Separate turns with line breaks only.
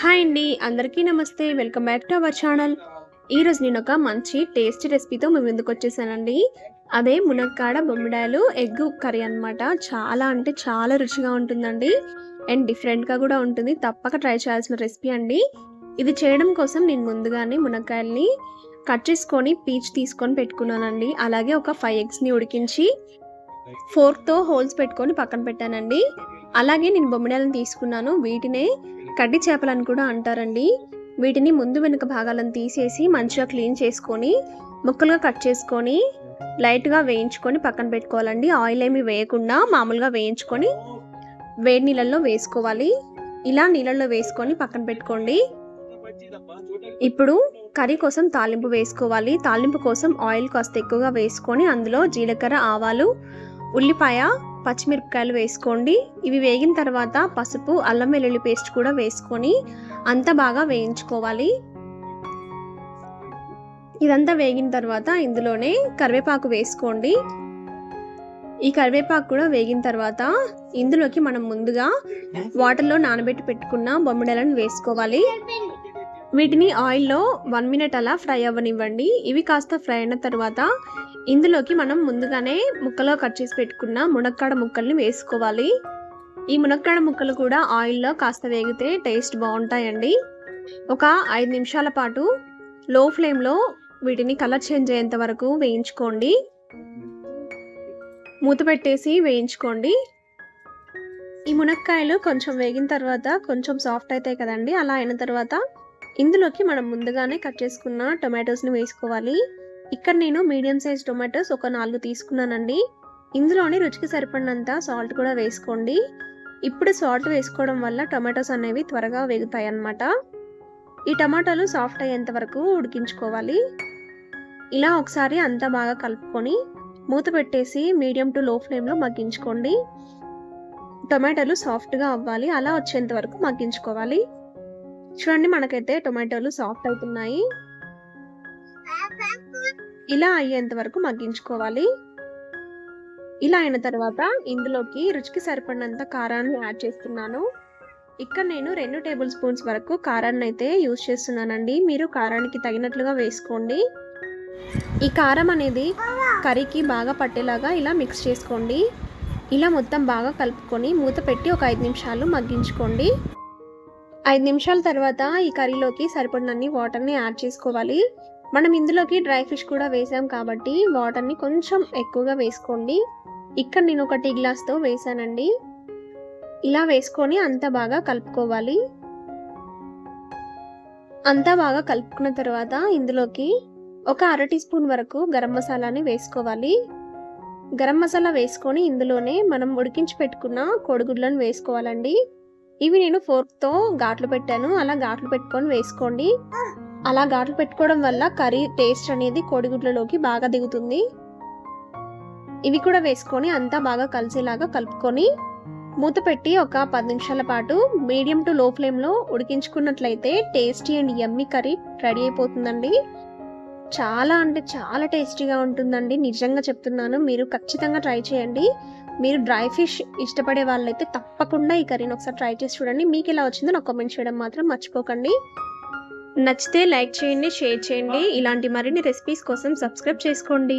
Hi అండి, అందరికీ నమస్తే. Welcome back to our channel. ఈరోజు నేను ఒక మంచి టేస్టీ రెసిపీతో మీ ముందుకు వచ్చేసానండి. అదే మునక్కాడ బొమ్మిడాయలు ఎగ్ కర్రీ అనమాట. చాలా అంటే చాలా రుచిగా ఉంటుందండి అండ్ డిఫరెంట్గా కూడా ఉంటుంది. తప్పక ట్రై చేయాల్సిన రెసిపీ అండి. ఇది చేయడం కోసం నేను ముందుగానే మునక్కాయల్ని కట్ చేసుకొని పీచ్ తీసుకొని పెట్టుకున్నానండి. అలాగే ఒక 5 ఎగ్స్ని ఉడికించి ఫోర్క్తో హోల్స్ పెట్టుకొని పక్కన పెట్టానండి. అలాగే నేను బొమ్మిడాయలను తీసుకున్నాను. వీటినే కడ్డి చేపలని కూడా అంటారండి. వీటిని ముందు వెనుక భాగాలను తీసేసి మంచిగా క్లీన్ చేసుకొని ముక్కలుగా కట్ చేసుకొని లైట్గా వేయించుకొని పక్కన పెట్టుకోవాలండి. ఆయిల్ ఏమి వేయకుండా మామూలుగా వేయించుకొని వేడి నీళ్ళల్లో వేసుకోవాలి. ఇలా నీళ్ళల్లో వేసుకొని పక్కన పెట్టుకోండి. ఇప్పుడు కర్రీ కోసం తాలింపు వేసుకోవాలి. తాలింపు కోసం ఆయిల్ కాస్త ఎక్కువగా వేసుకొని అందులో జీలకర్ర, ఆవాలు, ఉల్లిపాయ, పచ్చిమిరపకాయలు వేసుకోండి. ఇవి వేగిన తర్వాత పసుపు, అల్లం వెల్లుల్లి పేస్ట్ కూడా వేసుకొని అంతా బాగా వేయించుకోవాలి. ఇదంతా వేగిన తర్వాత ఇందులోనే కరివేపాకు వేసుకోండి. ఈ కరివేపాకు కూడా వేగిన తర్వాత ఇందులోకి మనం ముందుగా వాటర్లో నానబెట్టి పెట్టుకున్న బొమ్మిడాయలను వేసుకోవాలి. వీటిని ఆయిల్లో 1 మినిట్ అలా ఫ్రై అవ్వనివ్వండి. ఇవి కాస్త ఫ్రై అయిన తర్వాత ఇందులోకి మనం ముందుగానే ముక్కలో కట్ చేసి పెట్టుకున్న మునక్కాడ ముక్కల్ని వేసుకోవాలి. ఈ మునక్కాడ ముక్కలు కూడా ఆయిల్లో కాస్త వేగితే టేస్ట్ బాగుంటాయండి. ఒక 5 నిమిషాల పాటు లో ఫ్లేమ్లో వీటిని కలర్ చేంజ్ అయ్యేంత వరకు వేయించుకోండి. మూత పెట్టేసి వేయించుకోండి. ఈ మునక్కాయలు కొంచెం వేగిన తర్వాత కొంచెం సాఫ్ట్ అవుతాయి కదండి. అలా అయిన తర్వాత ఇందులోకి మనం ముందుగానే కట్ చేసుకున్న టొమాటోస్ని వేసుకోవాలి. ఇక్కడ నేను మీడియం సైజ్ టొమాటోస్ ఒక 4 తీసుకున్నానండి. ఇందులోని రుచికి సరిపడినంత సాల్ట్ కూడా వేసుకోండి. ఇప్పుడు సాల్ట్ వేసుకోవడం వల్ల టొమాటోస్ అనేవి త్వరగా వేగుతాయి అన్నమాట. ఈ టమాటాలు సాఫ్ట్ అయ్యేంత వరకు ఉడికించుకోవాలి. ఇలా ఒకసారి అంతా బాగా కలుపుకొని మూత పెట్టేసి మీడియం టు లో ఫ్లేమ్లో మగ్గించుకోండి. టొమాటోలు సాఫ్ట్గా అవ్వాలి. అలా వచ్చేంత వరకు మగ్గించుకోవాలి. చూడండి, మనకైతే టొమాటోలు సాఫ్ట్ అవుతున్నాయి. ఇలా అయ్యేంత వరకు మగ్గించుకోవాలి. ఇలా అయిన తర్వాత ఇందులోకి రుచికి సరిపడినంత కారాన్ని యాడ్ చేస్తున్నాను. ఇక్కడ నేను 2 టేబుల్ స్పూన్స్ వరకు కారాన్ని అయితే యూజ్ చేస్తున్నానండి. మీరు కారానికి తగినట్లుగా వేసుకోండి. ఈ కారం అనేది కర్రీకి బాగా పట్టేలాగా ఇలా మిక్స్ చేసుకోండి. ఇలా మొత్తం బాగా కలుపుకొని మూత పెట్టి ఒక 5 నిమిషాలు మగ్గించుకోండి. 5 నిమిషాల తర్వాత ఈ కర్రీలోకి సరిపడినన్ని వాటర్ని యాడ్ చేసుకోవాలి. మనం ఇందులోకి డ్రై ఫిష్ కూడా వేసాం కాబట్టి వాటర్ని కొంచెం ఎక్కువగా వేసుకోండి. ఇక్కడ నేను ఒక టీ గ్లాస్తో వేసానండి. ఇలా వేసుకొని అంతా బాగా కలుపుకోవాలి. అంతా బాగా కలుపుకున్న తర్వాత ఇందులోకి ఒక 1/2 టీ స్పూన్ వరకు గరం మసాలాని వేసుకోవాలి. గరం మసాలా వేసుకొని ఇందులోనే మనం ఉడికించి పెట్టుకున్న కోడిగుడ్లను వేసుకోవాలండి. ఇవి నేను ఫోర్క్తో ఘాట్లు పెట్టాను. అలా ఘాట్లు పెట్టుకొని వేసుకోండి. అలా ఘాట్లు పెట్టుకోవడం వల్ల కర్రీ టేస్ట్ అనేది కోడిగుడ్లలోకి బాగా దిగుతుంది. ఇవి కూడా వేసుకొని అంతా బాగా కలిసేలాగా కలుపుకొని మూత పెట్టి ఒక 10 నిమిషాల పాటు మీడియం టు లో ఫ్లేమ్లో ఉడికించుకున్నట్లయితే tasty and yummy curry ready అయిపోతుందండి. చాలా అంటే చాలా టేస్టీగా ఉంటుందండి. నిజంగా చెప్తున్నాను, మీరు ఖచ్చితంగా ట్రై చేయండి. మీరు డ్రై ఫిష్ ఇష్టపడే వాళ్ళైతే తప్పకుండా ఈ కర్రీని ఒకసారి ట్రై చేసి చూడండి. మీకు ఎలా వచ్చిందో నాకు కామెంట్ చేయడం మాత్రం మర్చిపోకండి. నచ్చితే లైక్ చేయండి, షేర్ చేయండి. ఇలాంటి మరిన్ని రెసిపీస్ కోసం సబ్స్క్రైబ్ చేసుకోండి.